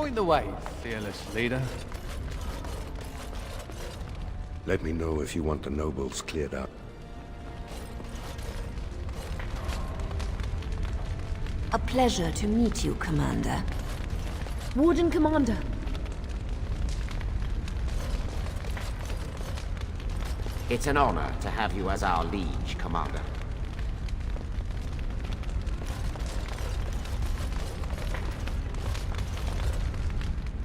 Point the way, fearless leader. Let me know if you want the nobles cleared up. A pleasure to meet you, Commander. Warden Commander. It's an honor to have you as our liege, Commander.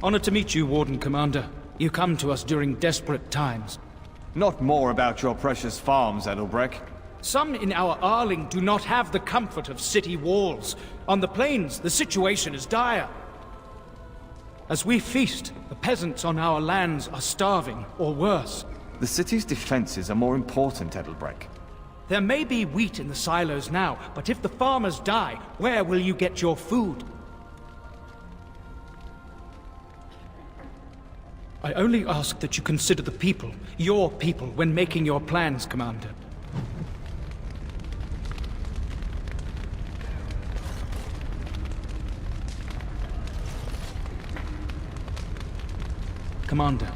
Honor to meet you, Warden Commander. You come to us during desperate times. Not more about your precious farms, Edelbreck. Some in our Arling do not have the comfort of city walls. On the plains, the situation is dire. As we feast, the peasants on our lands are starving, or worse. The city's defenses are more important, Edelbreck. There may be wheat in the silos now, but if the farmers die, where will you get your food? I only ask that you consider the people, your people, when making your plans, Commander. Commander.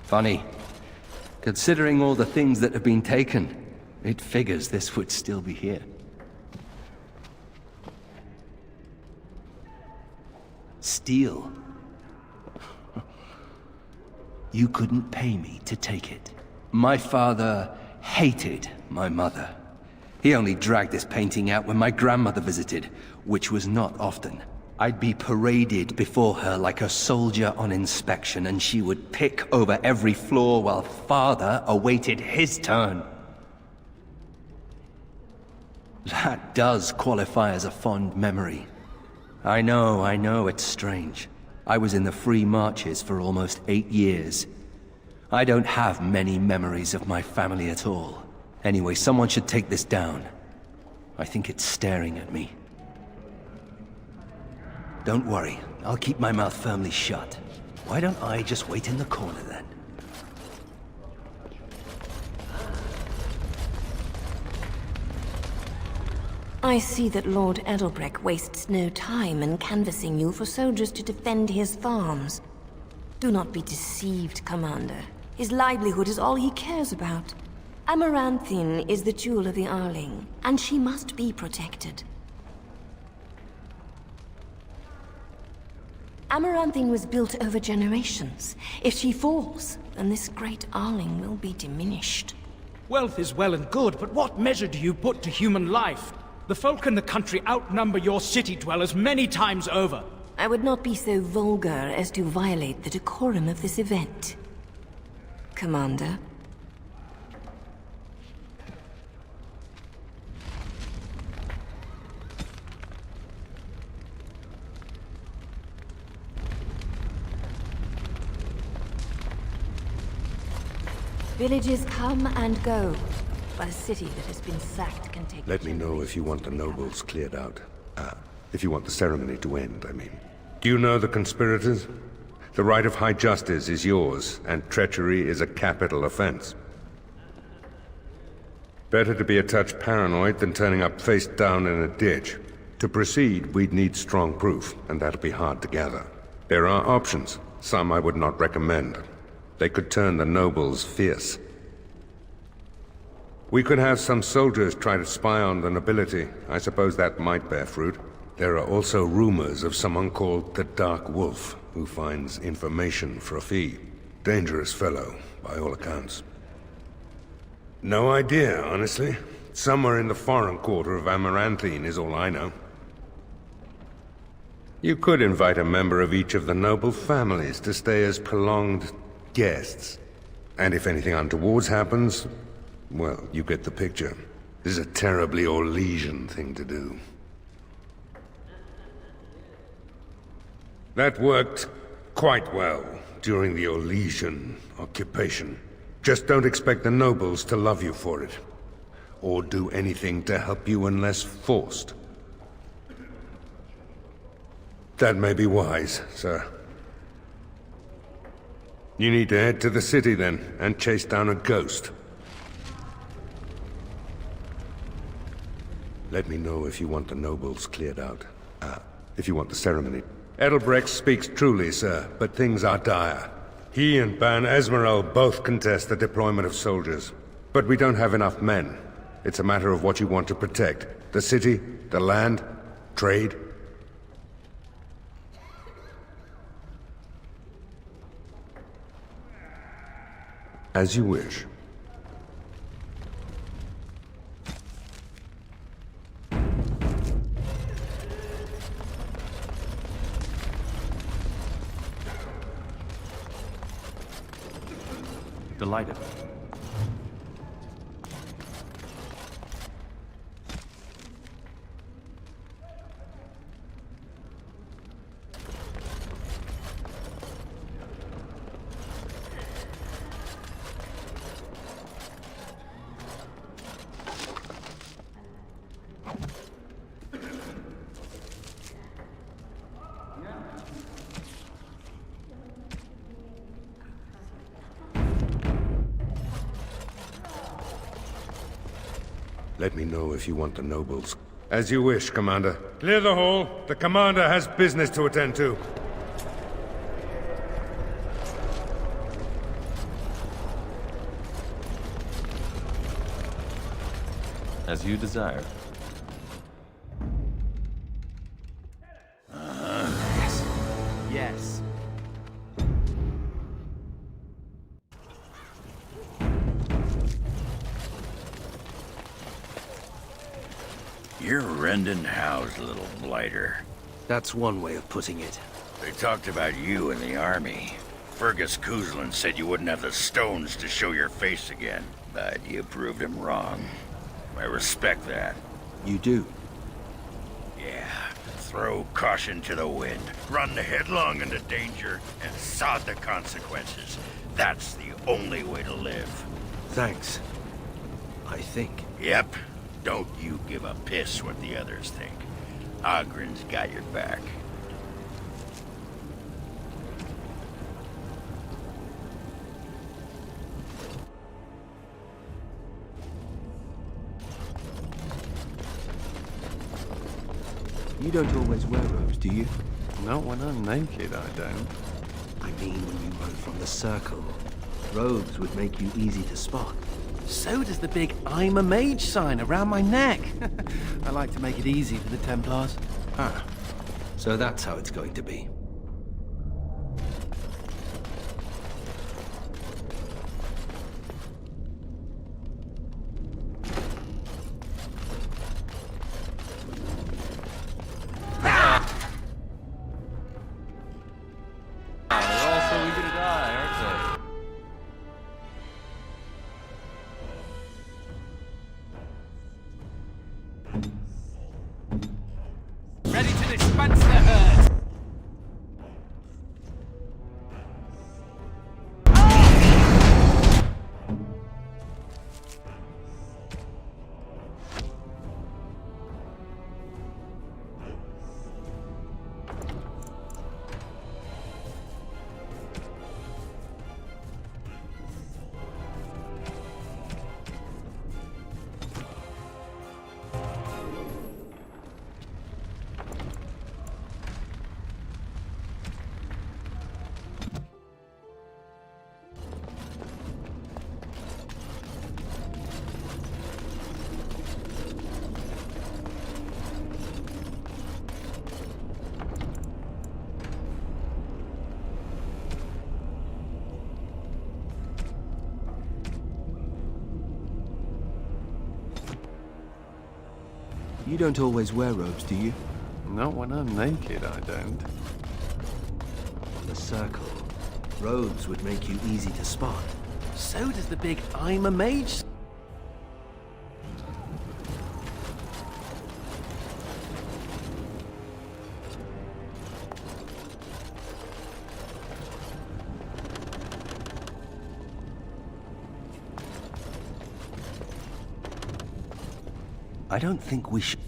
Funny. Considering all the things that have been taken, it figures this would still be here. Steel. You couldn't pay me to take it. My father hated my mother. He only dragged this painting out when my grandmother visited, which was not often. I'd be paraded before her like a soldier on inspection, and she would pick over every flaw while father awaited his turn. That does qualify as a fond memory. I know, it's strange. I was in the Free Marches for almost 8 years. I don't have many memories of my family at all. Anyway, someone should take this down. I think it's staring at me. Don't worry, I'll keep my mouth firmly shut. Why don't I just wait in the corner then? I see that Lord Edelbreck wastes no time in canvassing you for soldiers to defend his farms. Do not be deceived, Commander. His livelihood is all he cares about. Amaranthine is the jewel of the Arling, and she must be protected. Amaranthine was built over generations. If she falls, then this great Arling will be diminished. Wealth is well and good, but what measure do you put to human life? The folk in the country outnumber your city dwellers many times over. I would not be so vulgar as to violate the decorum of this event. Commander? Villages come and go, but a city that has been sacked can take... Let me know if you want the nobles cleared out. If you want the ceremony to end, I mean. Do you know the conspirators? The right of high justice is yours, and treachery is a capital offense. Better to be a touch paranoid than turning up face down in a ditch. To proceed, we'd need strong proof, and that'll be hard to gather. There are options, some I would not recommend. They could turn the nobles fierce. We could have some soldiers try to spy on the nobility. I suppose that might bear fruit. There are also rumors of someone called the Dark Wolf, who finds information for a fee. Dangerous fellow, by all accounts. No idea, honestly. Somewhere in the foreign quarter of Amaranthine is all I know. You could invite a member of each of the noble families to stay as prolonged guests. And if anything untoward happens, well, you get the picture. This is a terribly Orlesian thing to do. That worked quite well during the Orlesian occupation. Just don't expect the nobles to love you for it, or do anything to help you unless forced. That may be wise, sir. You need to head to the city then, and chase down a ghost. Let me know if you want the nobles cleared out. If you want the ceremony. Edelbrecht speaks truly, sir, but things are dire. He and Ban Esmeralda both contest the deployment of soldiers. But we don't have enough men. It's a matter of what you want to protect. The city, the land, trade. As you wish. Delighted. Let me know if you want the nobles. As you wish, Commander. Clear the hall. The Commander has business to attend to. As you desire. Yes. You're rending house, little blighter. That's one way of putting it. They talked about you in the army. Fergus Kuzlin said you wouldn't have the stones to show your face again, but you proved him wrong. I respect that. You do? Yeah, throw caution to the wind, run headlong into danger, and sod the consequences. That's the only way to live. Thanks. I think. Yep. Don't you give a piss what the others think. Ogren's got your back. You don't always wear robes, do you? Not when I'm naked, I don't. I mean when you run from the circle. Robes would make you easy to spot. So does the big I'm a mage sign around my neck. I like to make it easy for the Templars. Ah, so that's how it's going to be. They're all so eager to die, aren't they? Ready to dispense the herd! You don't always wear robes, do you? Not when I'm naked, I don't. The circle. Robes would make you easy to spot. So does the big I'm a mage. I don't think we should.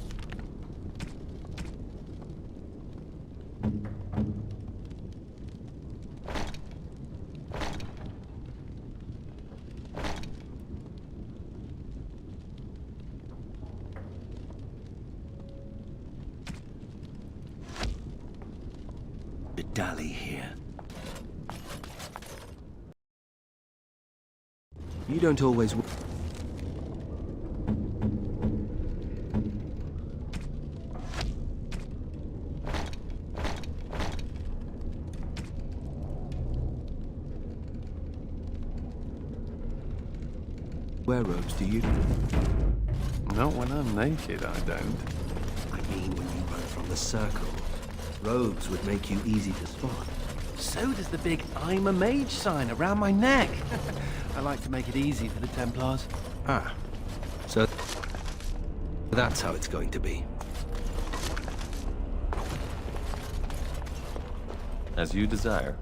dilly-dally here. You don't always... Wear robes, do you? Not when I'm naked, I don't. I mean, when you run from the circle, robes would make you easy to spot. So does the big I'm a mage sign around my neck. I like to make it easy for the Templars. Ah, so that's how it's going to be. As you desire.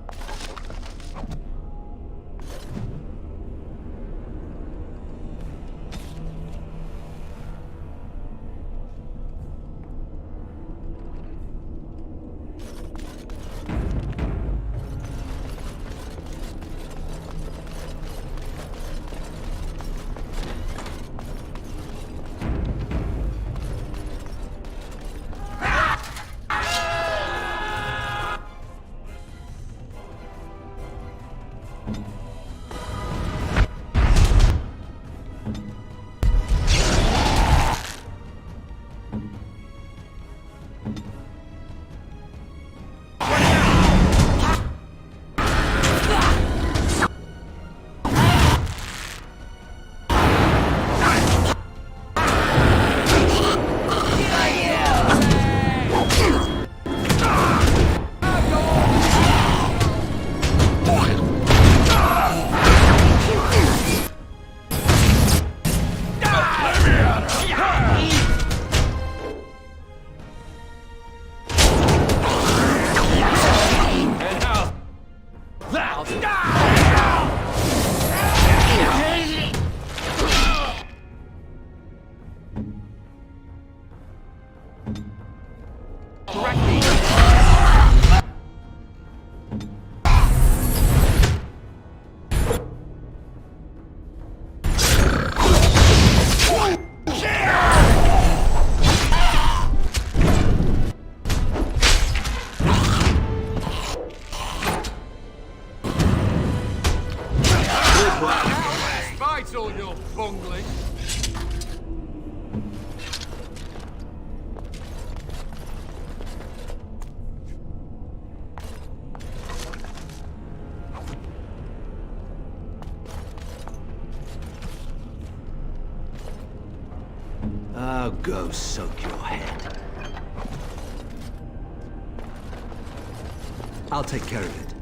Despite all your bungling. Oh, go soak your head. I'll take care of it.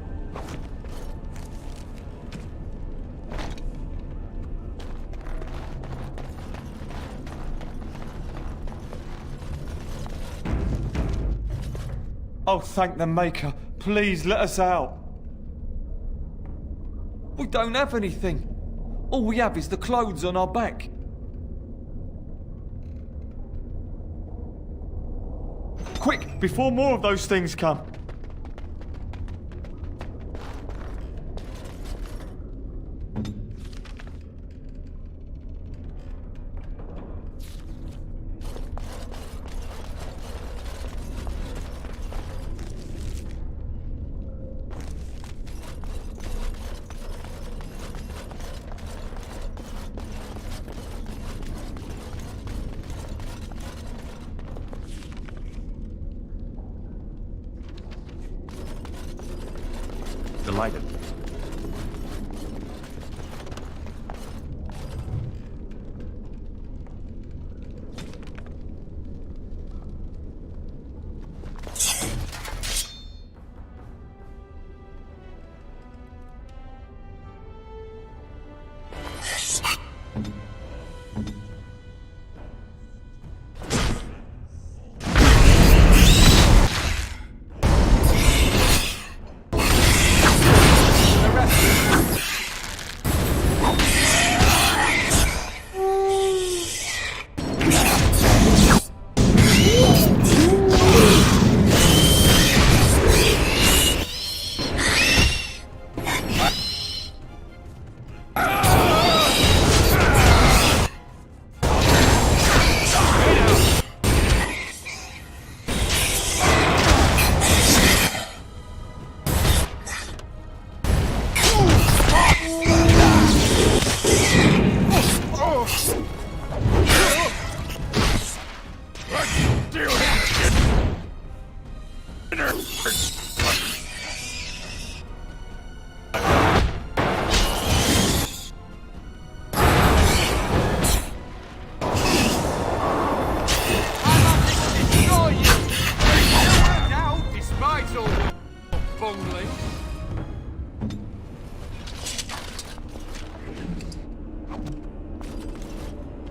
Oh, thank the Maker. Please let us out. We don't have anything. All we have is the clothes on our back. Quick, before more of those things come. Delighted.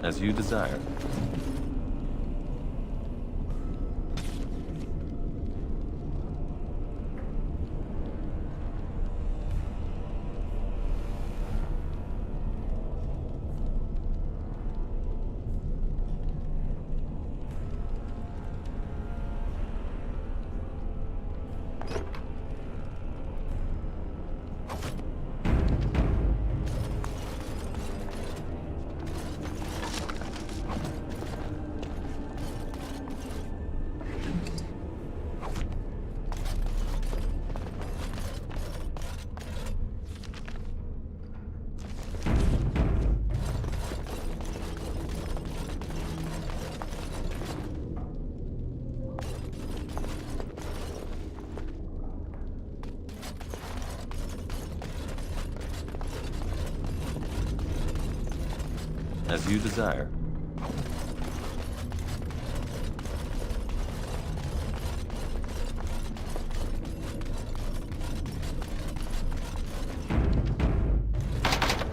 As you desire. As you desire.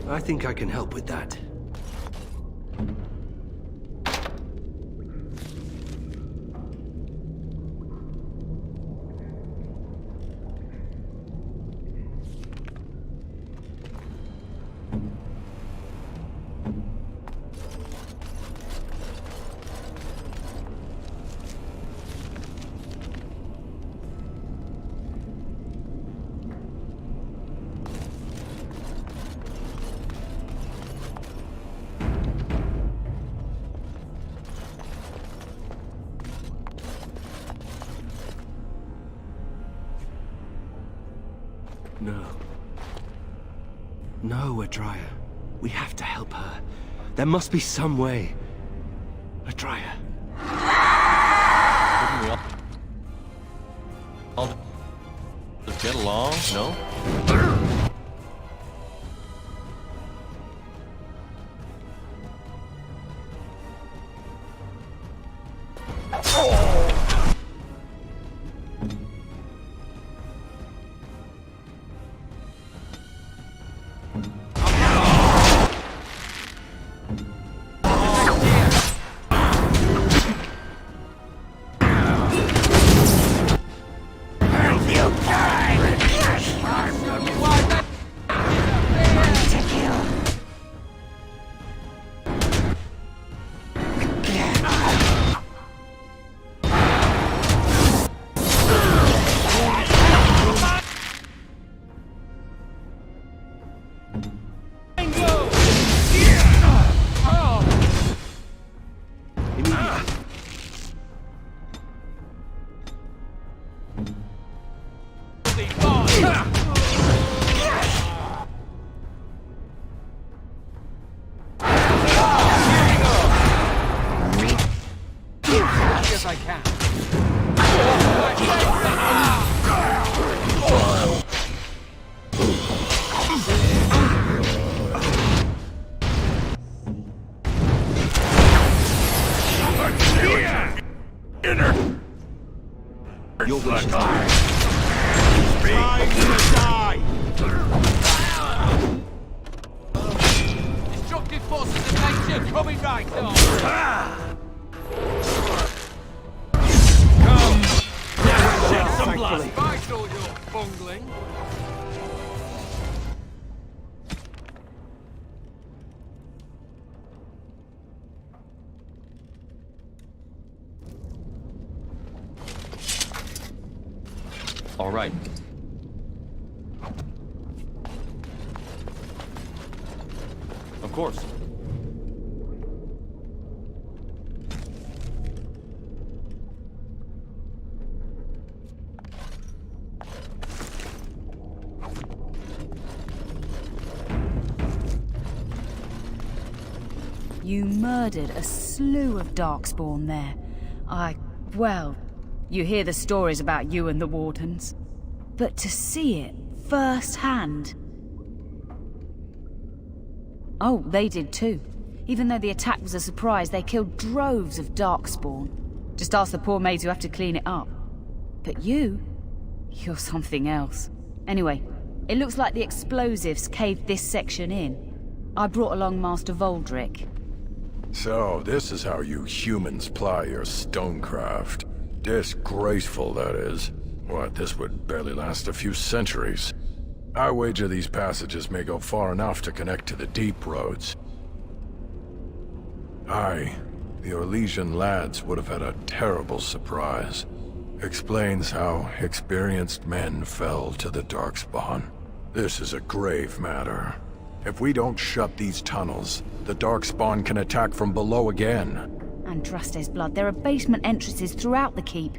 I think I can help with that. No. No, Adria. We have to help her. There must be some way. Adria. Couldn't we all just get along, no? Yes, I can. Your wish is Destructive forces of nature coming right on. Shed some blood. Despite all your bungling. All right. Of course. You murdered a slew of Darkspawn there. Well, You hear the stories about you and the Wardens, but to see it firsthand... Oh, they did too. Even though the attack was a surprise, they killed droves of Darkspawn. Just ask the poor maids who have to clean it up. But you're something else. Anyway, it looks like the explosives caved this section in. I brought along Master Voldrick. So, this is how you humans ply your stonecraft. Disgraceful, that is. What, this would barely last a few centuries. I wager these passages may go far enough to connect to the deep roads. Aye, the Orlesian lads would have had a terrible surprise. Explains how experienced men fell to the Darkspawn. This is a grave matter. If we don't shut these tunnels, the Darkspawn can attack from below again. Andraste's blood, there are basement entrances throughout the keep.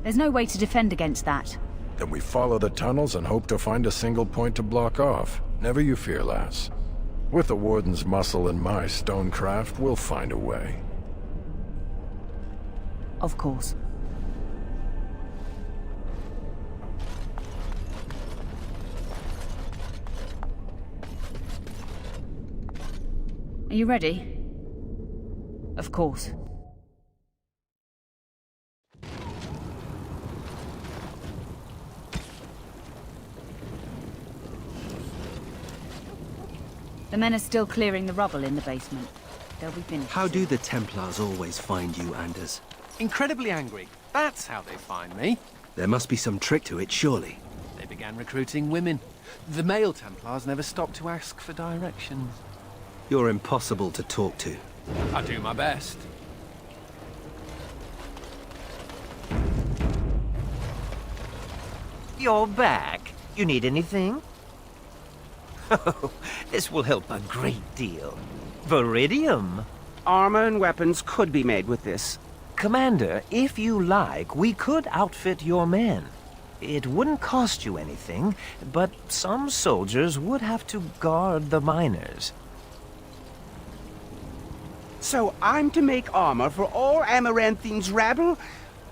There's no way to defend against that. Then we follow the tunnels and hope to find a single point to block off. Never you fear, lass. With the Warden's muscle and my stonecraft, we'll find a way. Of course. Are you ready? Of course. The men are still clearing the rubble in the basement. They'll be finished. How do the Templars always find you, Anders? Incredibly angry. That's how they find me. There must be some trick to it, surely. They began recruiting women. The male Templars never stopped to ask for directions. You're impossible to talk to. I do my best. You're back. You need anything? Oh, this will help a great deal. Viridium. Armor and weapons could be made with this. Commander, if you like, we could outfit your men. It wouldn't cost you anything, but some soldiers would have to guard the miners. So I'm to make armor for all Amaranthine's rabble?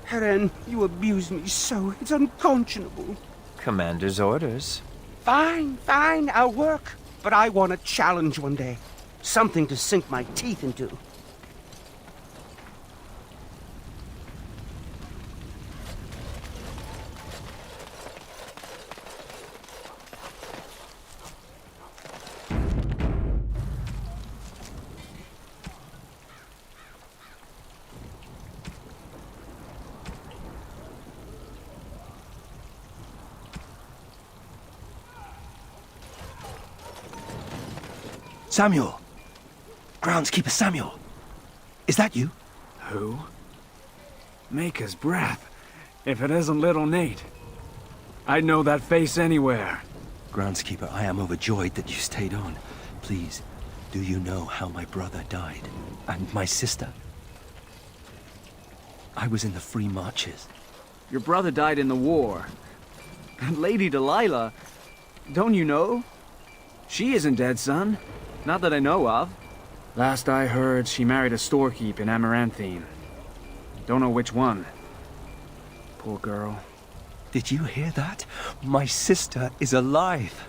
Heren, you abuse me so, it's unconscionable. Commander's orders. Fine, I'll work. But I want a challenge one day. Something to sink my teeth into. Samuel! Groundskeeper Samuel! Is that you? Who? Maker's breath. If it isn't little Nate. I'd know that face anywhere. Groundskeeper, I am overjoyed that you stayed on. Please, do you know how my brother died? And my sister? I was in the Free Marches. Your brother died in the war. And Lady Delilah, don't you know? She isn't dead, son. Not that I know of. Last I heard, she married a storekeep in Amaranthine. Don't know which one. Poor girl. Did you hear that? My sister is alive.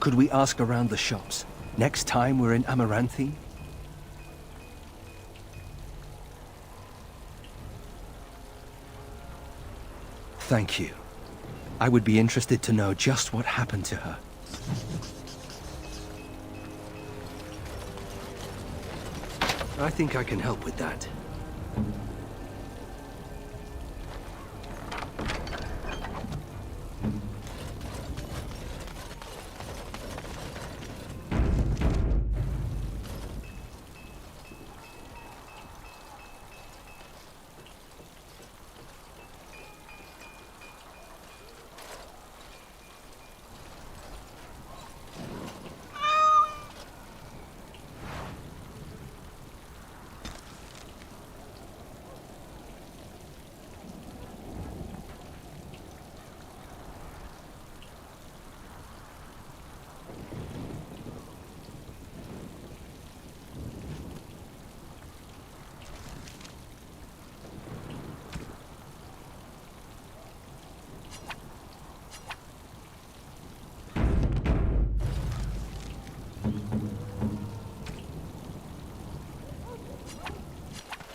Could we ask around the shops next time we're in Amaranthine? Thank you. I would be interested to know just what happened to her. I think I can help with that.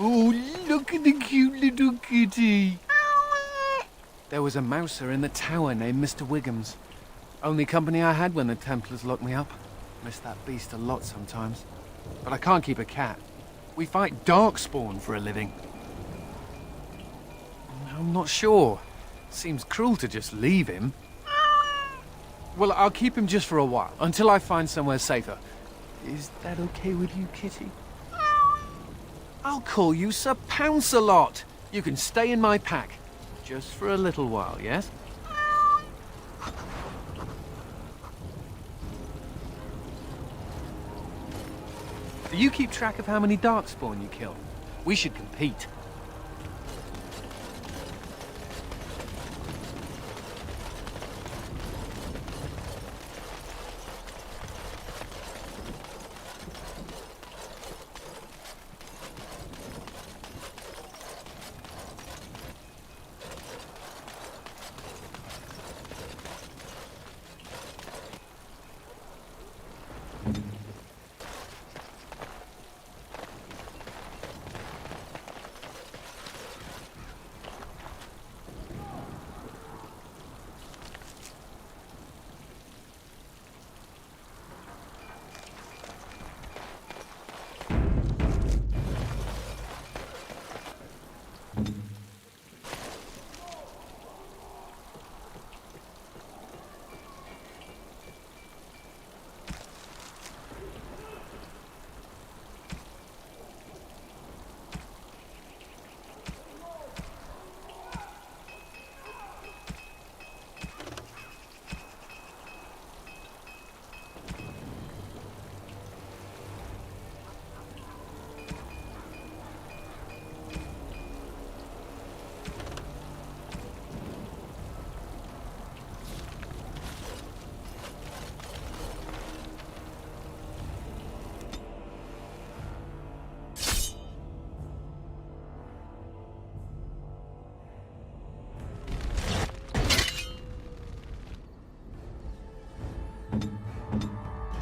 Oh, look at the cute little kitty. There was a mouser in the tower named Mr. Wiggums. Only company I had when the Templars locked me up. Miss that beast a lot sometimes. But I can't keep a cat. We fight darkspawn for a living. I'm not sure. Seems cruel to just leave him. Well, I'll keep him just for a while, until I find somewhere safer. Is that okay with you, kitty? I'll call you Sir Pounce-a-lot. You can stay in my pack. Just for a little while, yes? Do you keep track of how many darkspawn you kill? We should compete.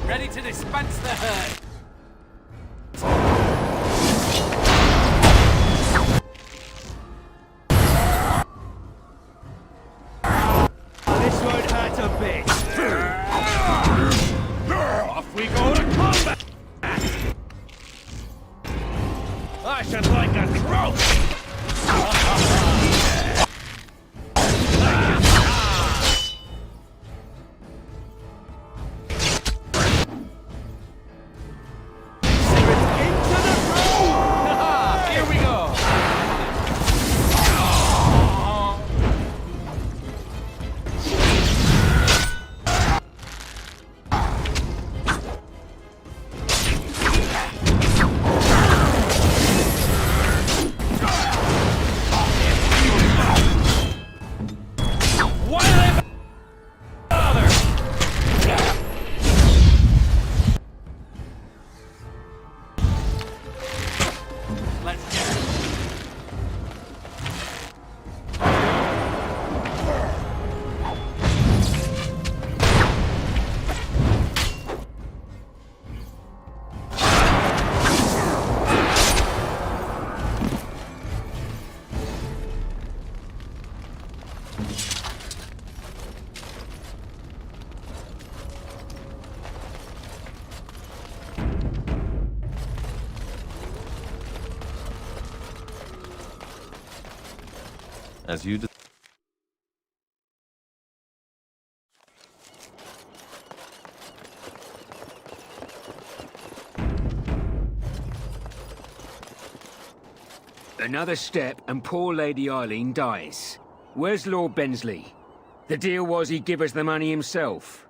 Ready to dispense the herd. This won't hurt a bit. Off we go to combat. I should like a trophy. As you Another step and poor Lady Eileen dies. Where's Lord Bensley? The deal was he'd give us the money himself.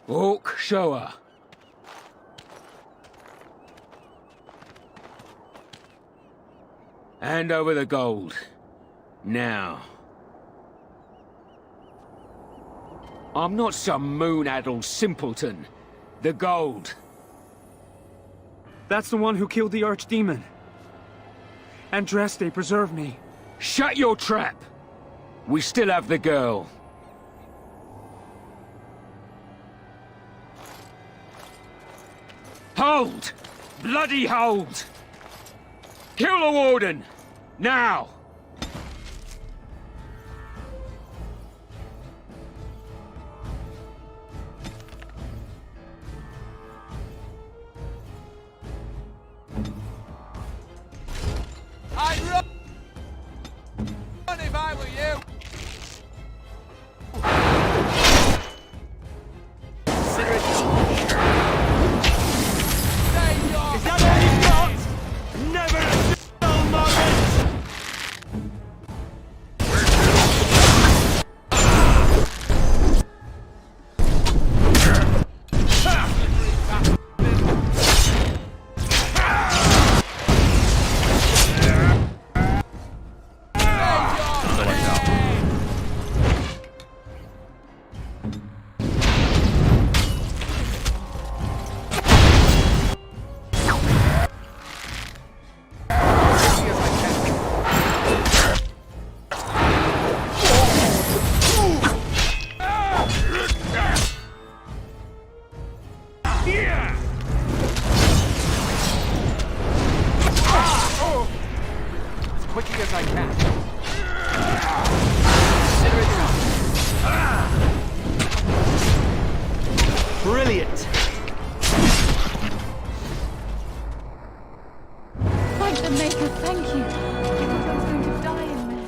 Hawk, show her. Hand over the gold. Now. I'm not some moon-addled simpleton. The gold. That's the one who killed the archdemon. Andraste, preserve me. Shut your trap! We still have the girl. Hold! Bloody hold! Kill the warden! Now! I'd run if I were you. Is that all you've got? Never a dull moment! Quickly as I can. Brilliant! Thank the Maker, thank you. I was going to die in there.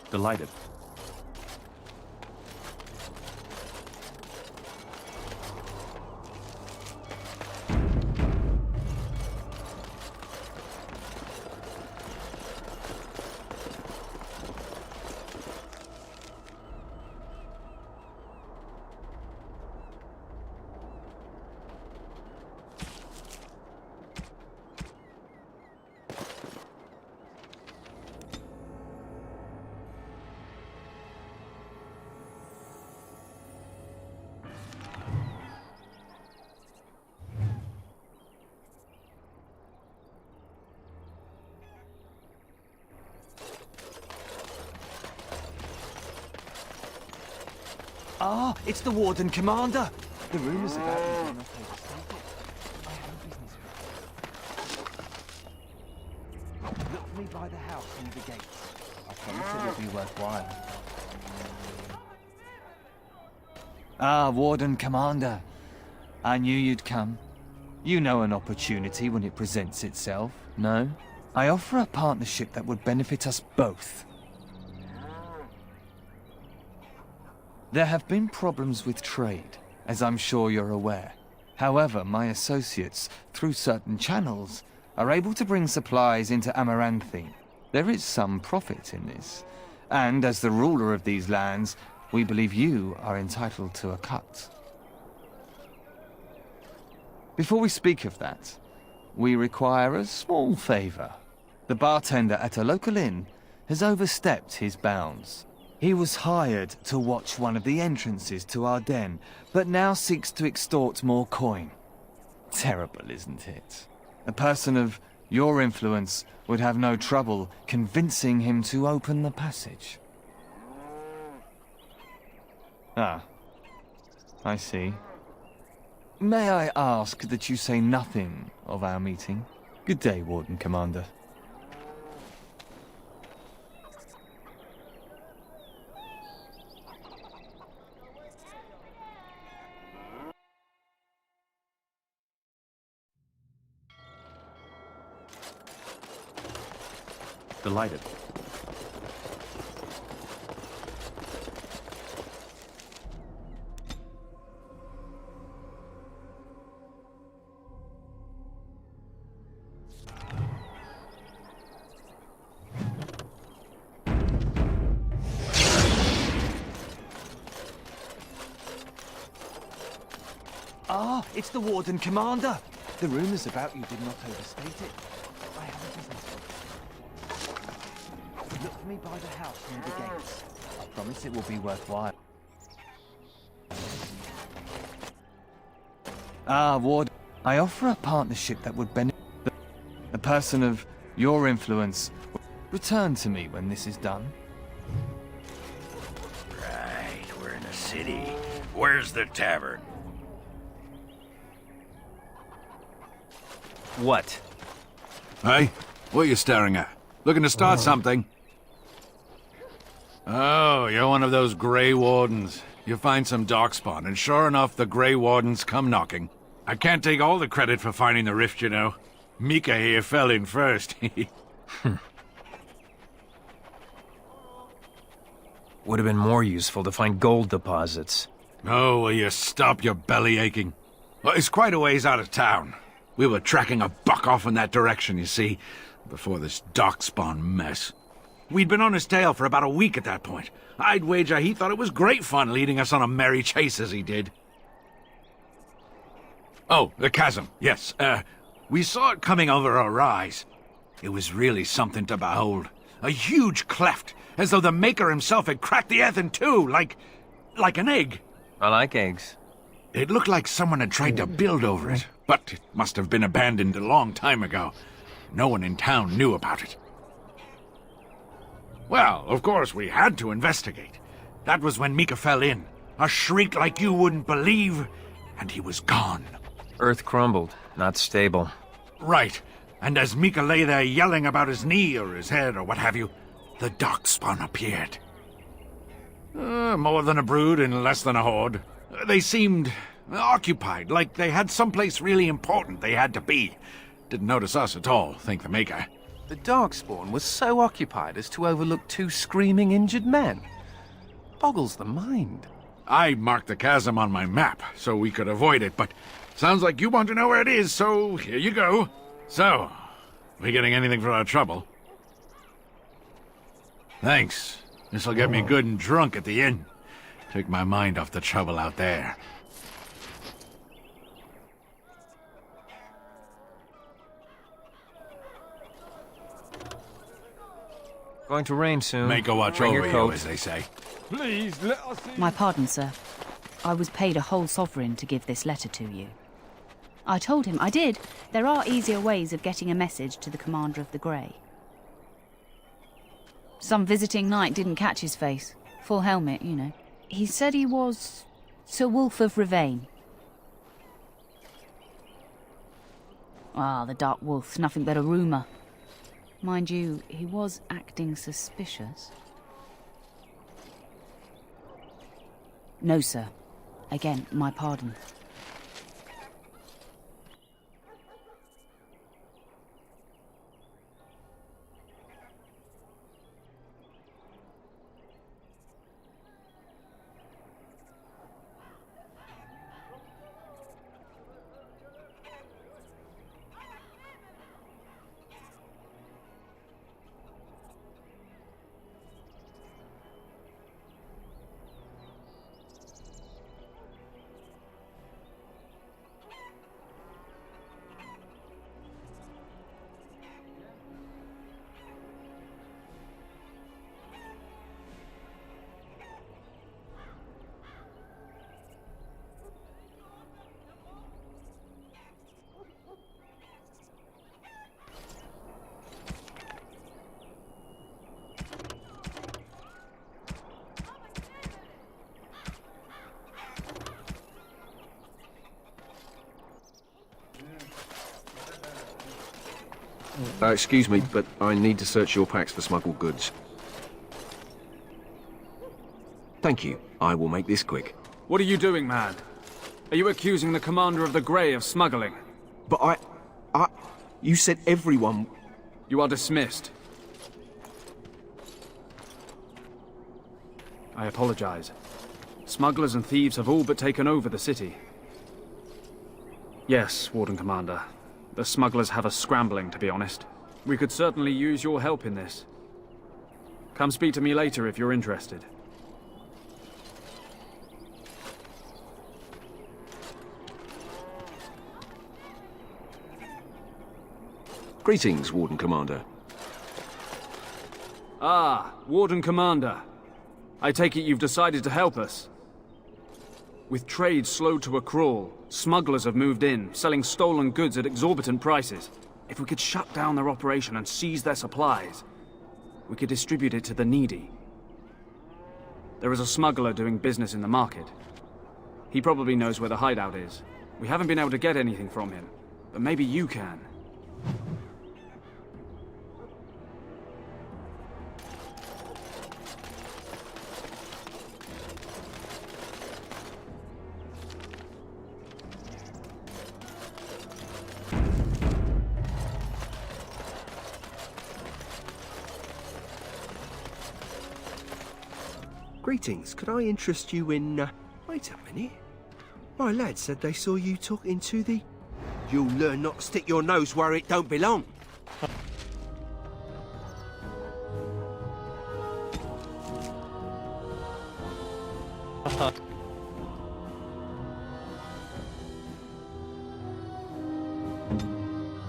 Delighted. Ah, it's the Warden Commander! The rumors about you do not Look for me by the house near the gates. I promise it will be worthwhile. Ah, Warden Commander. I knew you'd come. You know an opportunity when it presents itself, no? I offer a partnership that would benefit us both. There have been problems with trade, as I'm sure you're aware. However, my associates, through certain channels, are able to bring supplies into Amaranthine. There is some profit in this, and as the ruler of these lands, we believe you are entitled to a cut. Before we speak of that, we require a small favor. The bartender at a local inn has overstepped his bounds. He was hired to watch one of the entrances to our den, but now seeks to extort more coin. Terrible, isn't it? A person of your influence would have no trouble convincing him to open the passage. Ah, I see. May I ask that you say nothing of our meeting? Good day, Warden Commander. Delighted. Ah, it's the Warden Commander! The rumors about you did not overstate it. I have a business for you. Look for me by the house near the gates. I promise it will be worthwhile. Ah, Ward, I offer a partnership that would benefit a person of your influence. Return to me when this is done. Right, we're in a city. Where's the tavern? What? Hey? What are you staring at? Looking to start something? Oh, you're one of those Grey Wardens. You find some darkspawn, and sure enough, the Grey Wardens come knocking. I can't take all the credit for finding the rift, you know. Mika here fell in first. Would have been more useful to find gold deposits. Oh, will you stop your belly aching? Well, it's quite a ways out of town. We were tracking a buck off in that direction, you see, before this darkspawn mess. We'd been on his tail for about a week at that point. I'd wager he thought it was great fun leading us on a merry chase as he did. Oh, the chasm, yes. We saw it coming over a rise. It was really something to behold. A huge cleft, as though the Maker himself had cracked the earth in two, like an egg. I like eggs. It looked like someone had tried to build over it, but it must have been abandoned a long time ago. No one in town knew about it. Well, of course, we had to investigate. That was when Mika fell in. A shriek like you wouldn't believe, and he was gone. Earth crumbled, not stable. Right. And as Mika lay there yelling about his knee or his head or what have you, the darkspawn appeared. More than a brood and less than a horde. They seemed occupied, like they had someplace really important they had to be. Didn't notice us at all, thank the Maker. The Darkspawn was so occupied as to overlook two screaming injured men. Boggles the mind. I marked the chasm on my map so we could avoid it, but sounds like you want to know where it is, so here you go. So, we getting anything for our trouble? Thanks. This'll get me good and drunk at the inn. Take my mind off the trouble out there. Going to rain soon. Make a watch Bring over your you, coat. as they say. Please, let us see. My pardon, sir. I was paid a whole sovereign to give this letter to you. I told him I did. There are easier ways of getting a message to the Commander of the Grey. Some visiting knight didn't catch his face. Full helmet, you know. He said he was Sir Wolf of Ravain. Ah, the Dark Wolf's nothing but a rumour. Mind you, he was acting suspicious. No, sir. Again, my pardon. Excuse me, but I need to search your packs for smuggled goods. Thank you. I will make this quick. What are you doing, man? Are you accusing the Commander of the Grey of smuggling? But you said everyone... You are dismissed. I apologize. Smugglers and thieves have all but taken over the city. Yes, Warden Commander. The smugglers have us scrambling, to be honest. We could certainly use your help in this. Come speak to me later if you're interested. Greetings, Warden Commander. Ah, Warden Commander. I take it you've decided to help us. With trade slowed to a crawl, smugglers have moved in, selling stolen goods at exorbitant prices. If we could shut down their operation and seize their supplies, we could distribute it to the needy. There is a smuggler doing business in the market. He probably knows where the hideout is. We haven't been able to get anything from him, but maybe you can. Greetings, could I interest you in, Wait a minute. My lad said they saw you talking to the... You'll learn not to stick your nose where it don't belong.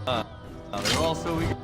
They're also...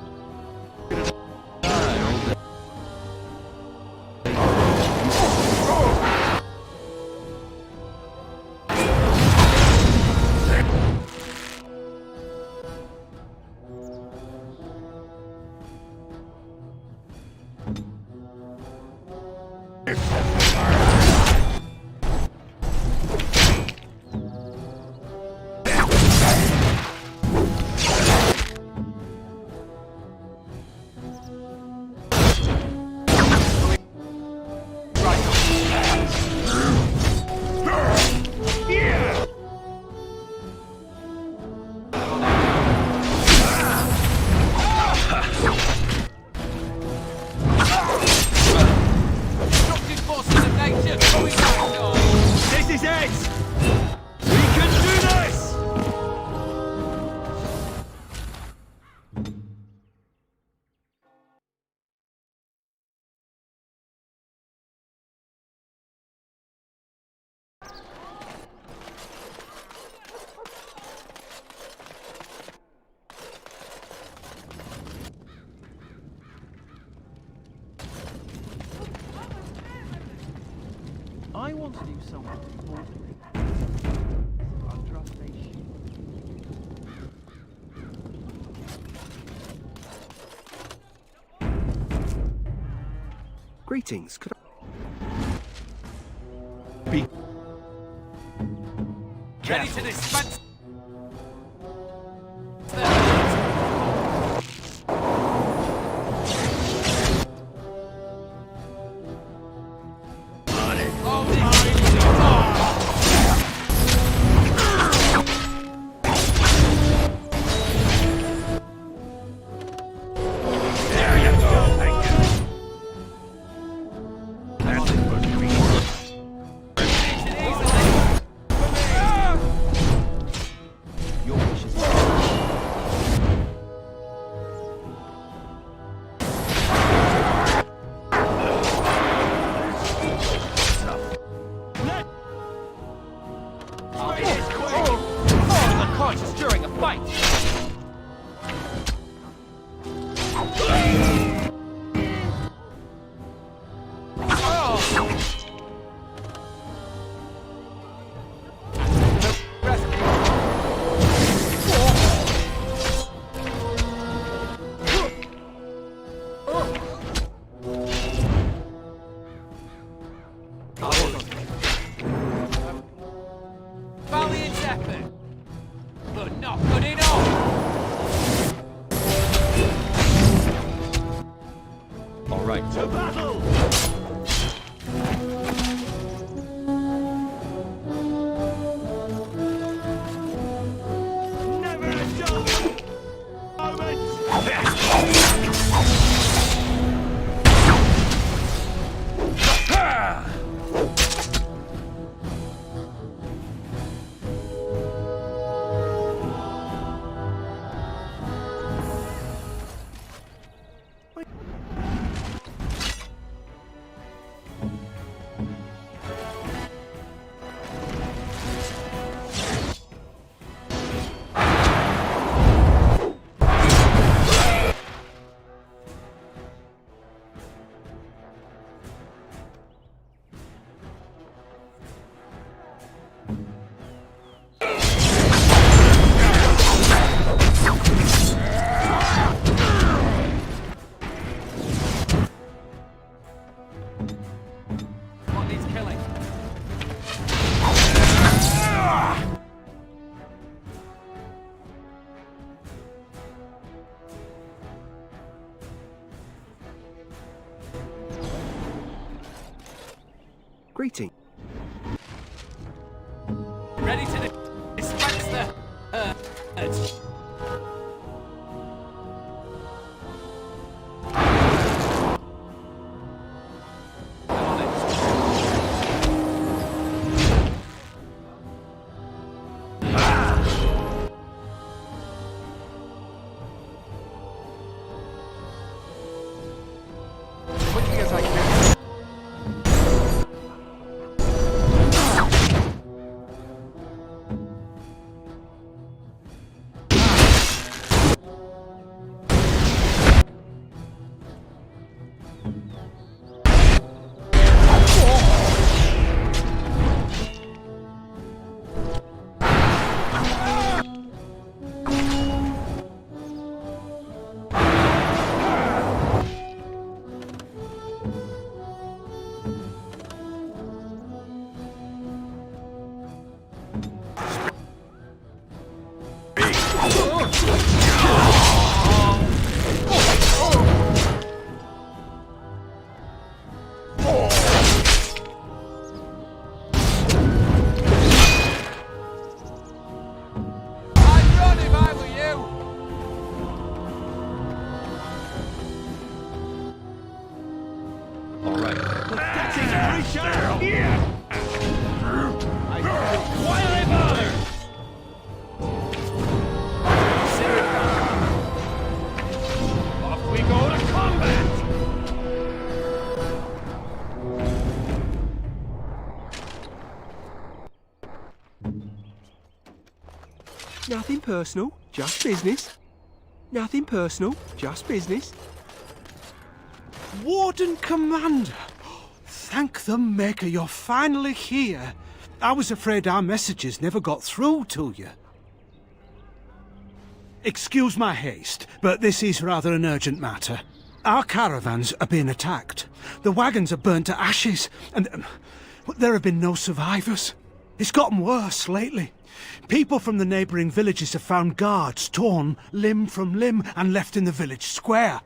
I want to do something more. I'll trust they Greetings, could I... Be... Ready to dispense... lads. Quickly as I can. I'd run if I were you. All right. Why are they bothered? Off we go to combat! Nothing personal, just business. Nothing personal, just business. Warden Commander! Thank the Maker you're finally here. I was afraid our messages never got through to you. Excuse my haste, but this is rather an urgent matter. Our caravans are being attacked. The wagons are burnt to ashes, and there have been no survivors. It's gotten worse lately. People from the neighbouring villages have found guards torn limb from limb and left in the village square.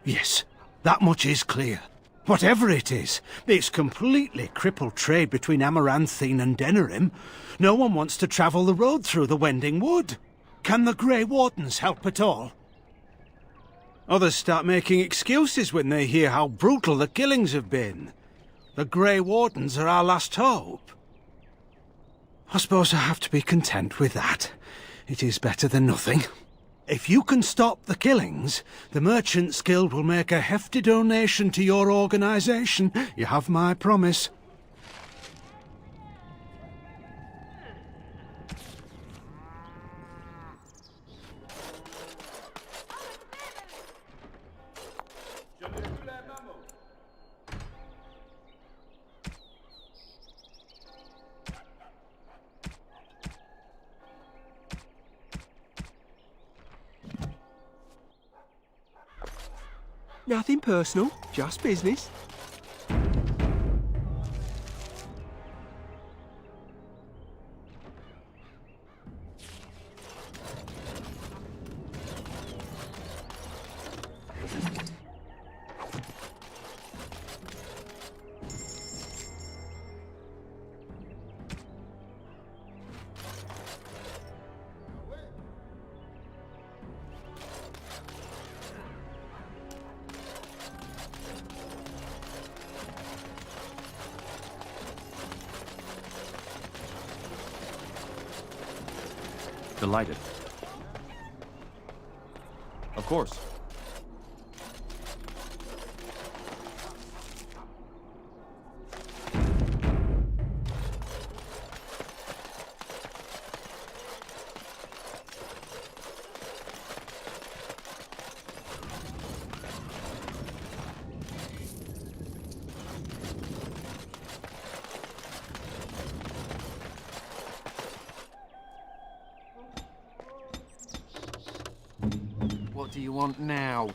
Yes, that much is clear. Whatever it is, it's completely crippled trade between Amaranthine and Denerim. No one wants to travel the road through the Wending Wood. Can the Grey Wardens help at all? Others start making excuses when they hear how brutal the killings have been. The Grey Wardens are our last hope. I suppose I have to be content with that. It is better than nothing. If you can stop the killings, the Merchants Guild will make a hefty donation to your organisation. You have my promise. Nothing personal, just business. Delighted. Of course. What do you want now?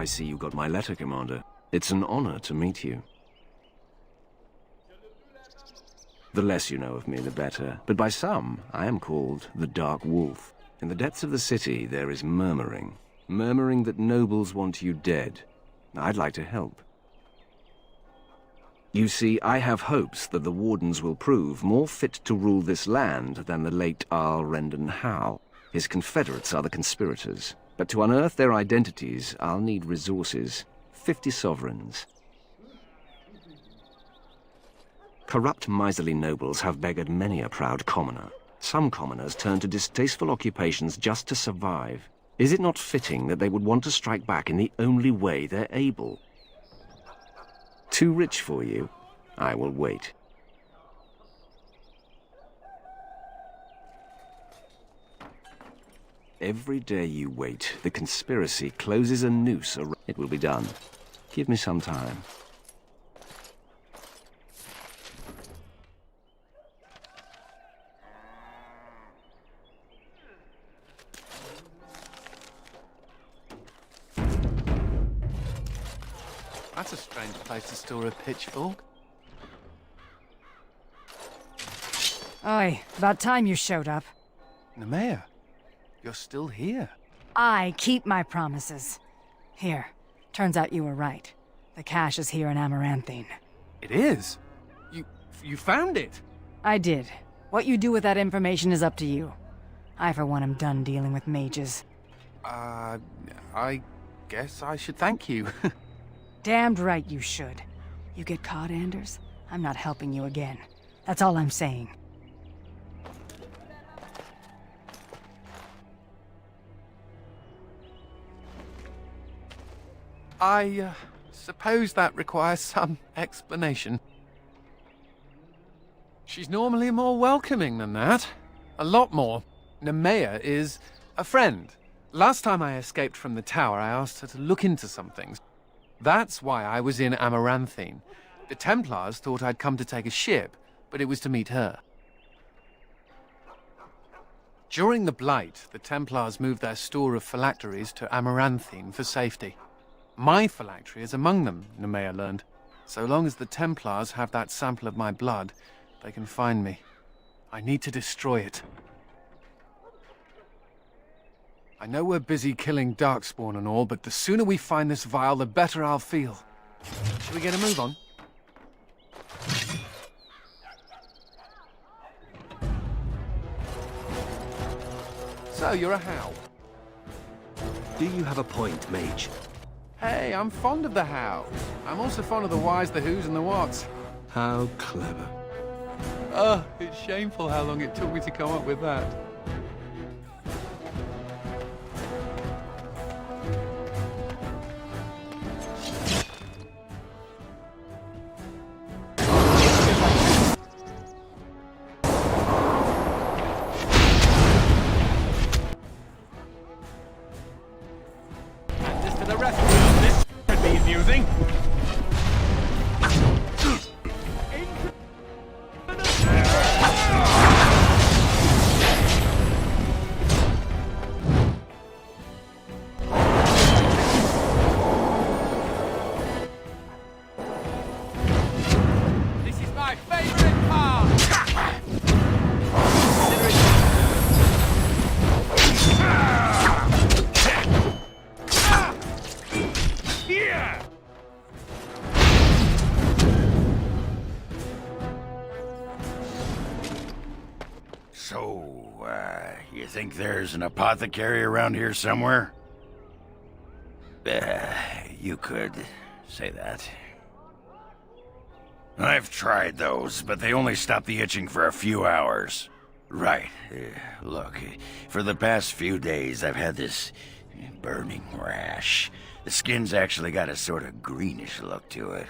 I see you got my letter, Commander. It's an honor to meet you. The less you know of me, the better. But by some, I am called the Dark Wolf. In the depths of the city, there is murmuring. Murmuring that nobles want you dead. I'd like to help. You see, I have hopes that the Wardens will prove more fit to rule this land than the late Arl Rendon Howe. His confederates are the conspirators. But to unearth their identities, I'll need resources. 50 sovereigns. Corrupt, miserly nobles have beggared many a proud commoner. Some commoners turn to distasteful occupations just to survive. Is it not fitting that they would want to strike back in the only way they're able? Too rich for you? I will wait. Every day you wait, the conspiracy closes a noose around... It will be done. Give me some time. That's a strange place to store a pitchfork. Oi, about time you showed up. Nemea, you're still here. I keep my promises. Here, turns out you were right. The cache is here in Amaranthine. It is? You found it? I did. What you do with that information is up to you. I, for one, am done dealing with mages. I guess I should thank you. Damned right you should. You get caught, Anders? I'm not helping you again. That's all I'm saying. I suppose that requires some explanation. She's normally more welcoming than that. A lot more. Nemea is a friend. Last time I escaped from the tower, I asked her to look into some things. That's why I was in Amaranthine. The Templars thought I'd come to take a ship, but it was to meet her. During the Blight, the Templars moved their store of phylacteries to Amaranthine for safety. My phylactery is among them, Nemea learned. So long as the Templars have that sample of my blood, they can find me. I need to destroy it. I know we're busy killing Darkspawn and all, but the sooner we find this vial, the better I'll feel. Shall we get a move on? So, you're a Howe. Do you have a point, Mage? Hey, I'm fond of the Howe. I'm also fond of the whys, the whos, and the whats. How clever. Oh, it's shameful how long it took me to come up with that. You think there's an apothecary around here somewhere? You could say that. I've tried those, but they only stop the itching for a few hours. Right. Look, for the past few days I've had this burning rash. The skin's actually got a sort of greenish look to it.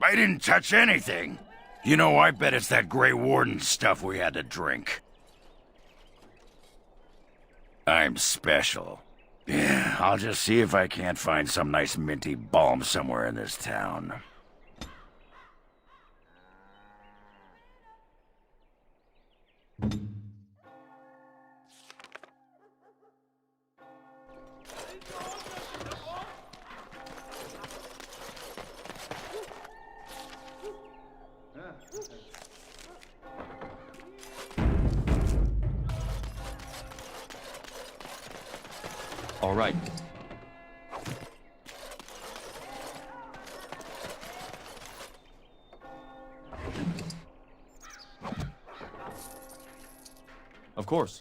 I didn't touch anything. You know, I bet it's that Grey Warden stuff we had to drink. I'm special. Yeah, I'll just see if I can't find some nice minty balm somewhere in this town. All right. Of course.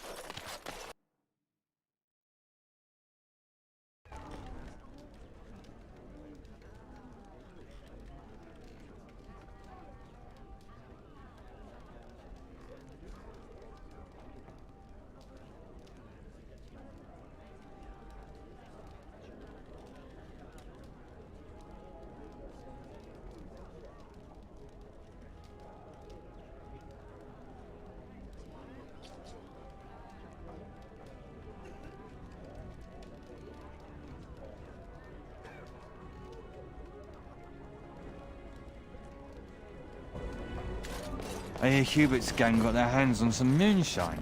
I hear Hubert's gang got their hands on some moonshine.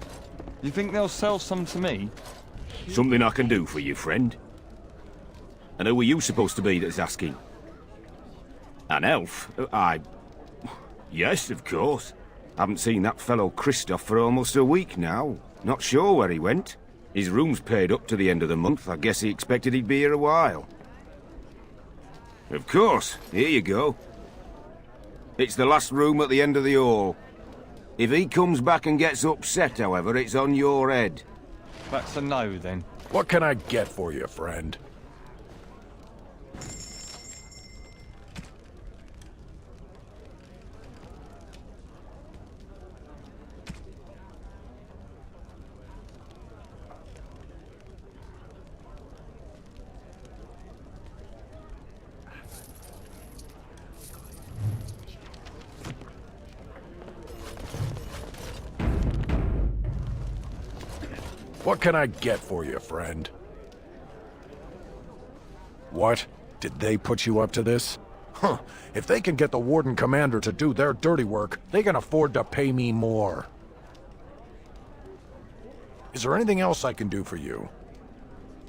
You think they'll sell some to me? Something I can do for you, friend. And who are you supposed to be that's asking? An elf? Yes, of course. Haven't seen that fellow Christoph for almost a week now. Not sure where he went. His room's paid up to the end of the month. I guess he expected he'd be here a while. Of course. Here you go. It's the last room at the end of the hall. If he comes back and gets upset, however, it's on your head. That's a no, then. What can I get for you, friend? What can I get for you, friend? What? Did they put you up to this? Huh. If they can get the Warden Commander to do their dirty work, they can afford to pay me more. Is there anything else I can do for you?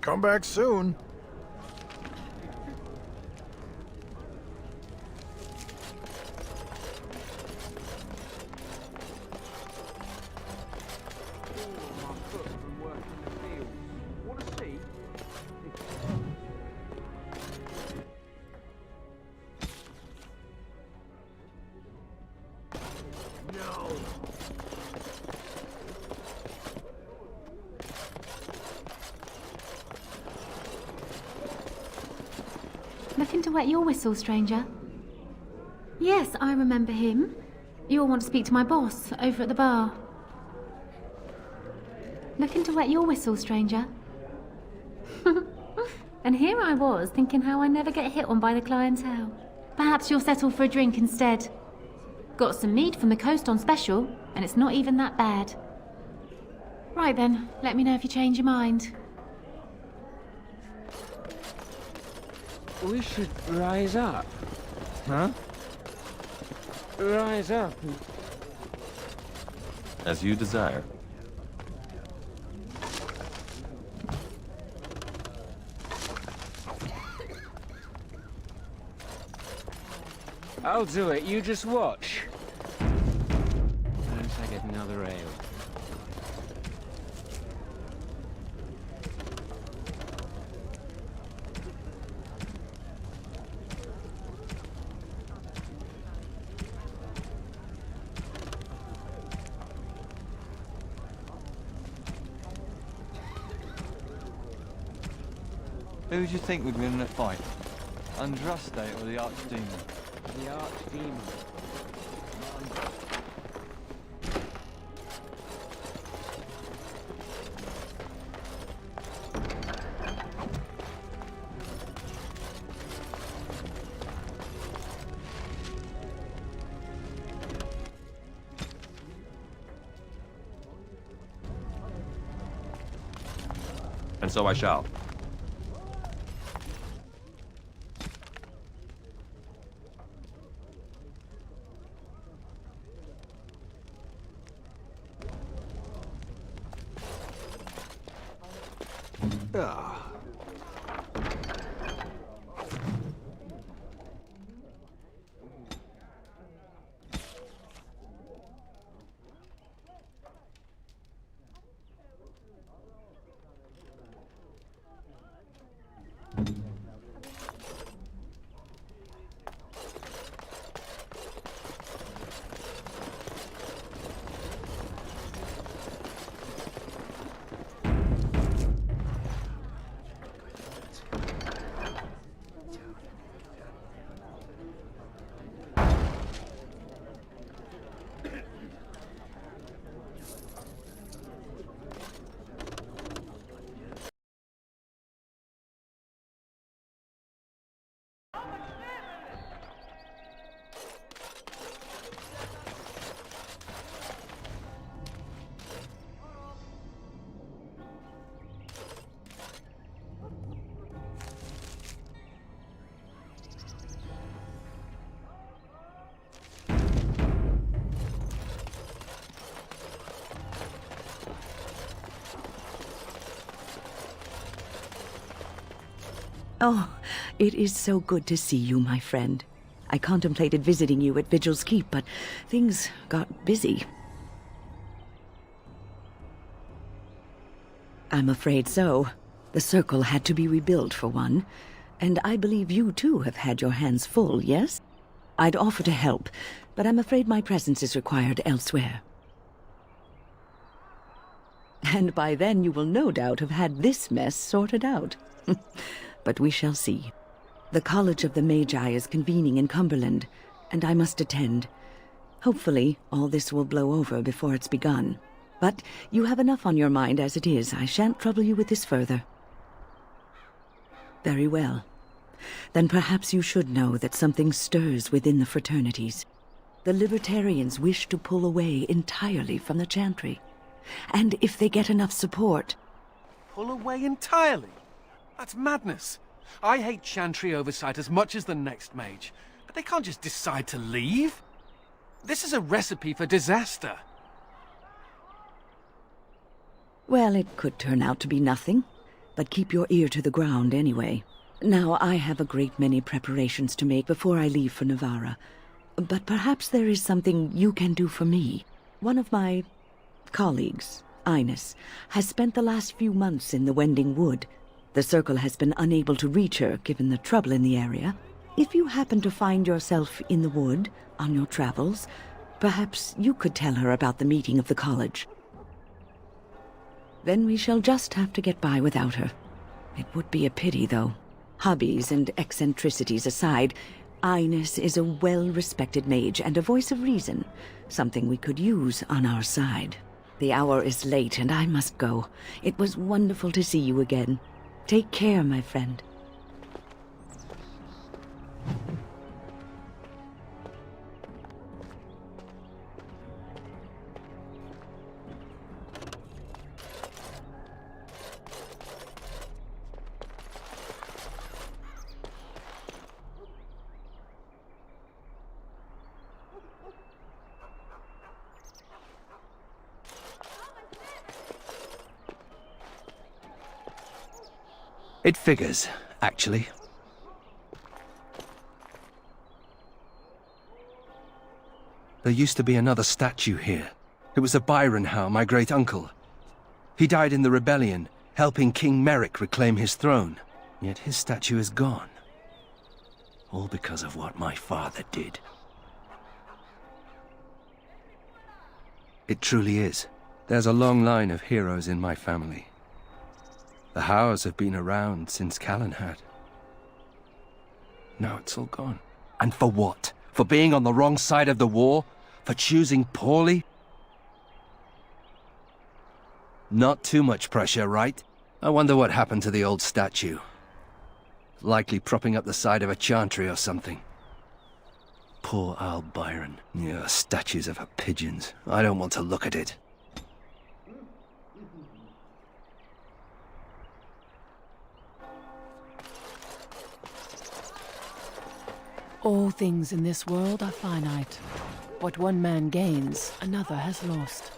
Come back soon. Nothing to wet your whistle, stranger. Yes, I remember him. You'll want to speak to my boss over at the bar. Looking to wet your whistle, stranger. And here I was, thinking how I never get hit on by the clientele. Perhaps you'll settle for a drink instead. Got some mead from the coast on special, and it's not even that bad. Right then, let me know if you change your mind. We should rise up. Huh? Rise up. As you desire. I'll do it, you just watch. Once I get another ale. Who do you think would win in a fight? Andraste or the Archdemon? The Archdemon. And so I shall. Oh, it is so good to see you, my friend. I contemplated visiting you at Vigil's Keep, but things got busy. I'm afraid so. The circle had to be rebuilt, for one. And I believe you, too, have had your hands full, yes? I'd offer to help, but I'm afraid my presence is required elsewhere. And by then you will no doubt have had this mess sorted out. But we shall see. The College of the Magi is convening in Cumberland, and I must attend. Hopefully, all this will blow over before it's begun. But you have enough on your mind as it is. I shan't trouble you with this further. Very well. Then perhaps you should know that something stirs within the fraternities. The Libertarians wish to pull away entirely from the Chantry. And if they get enough support... Pull away entirely? That's madness. I hate Chantry oversight as much as the next mage, but they can't just decide to leave. This is a recipe for disaster. Well, it could turn out to be nothing, but keep your ear to the ground anyway. Now, I have a great many preparations to make before I leave for Navarra, but perhaps there is something you can do for me. One of my colleagues, Ines, has spent the last few months in the Wending Wood. The Circle has been unable to reach her, given the trouble in the area. If you happen to find yourself in the wood on your travels, perhaps you could tell her about the meeting of the college. Then we shall just have to get by without her. It would be a pity, though. Hobbies and eccentricities aside, Ines is a well-respected mage and a voice of reason, something we could use on our side. The hour is late and I must go. It was wonderful to see you again. Take care, my friend. It figures, actually. There used to be another statue here. It was of Byron Howe, my great-uncle. He died in the rebellion, helping King Merrick reclaim his throne. Yet his statue is gone. All because of what my father did. It truly is. There's a long line of heroes in my family. The Howes have been around since Callan had. Now it's all gone. And for what? For being on the wrong side of the war? For choosing poorly? Not too much pressure, right? I wonder what happened to the old statue. Likely propping up the side of a chantry or something. Poor Al Byron. Yeah, statues of her pigeons. I don't want to look at it. All things in this world are finite. What one man gains, another has lost.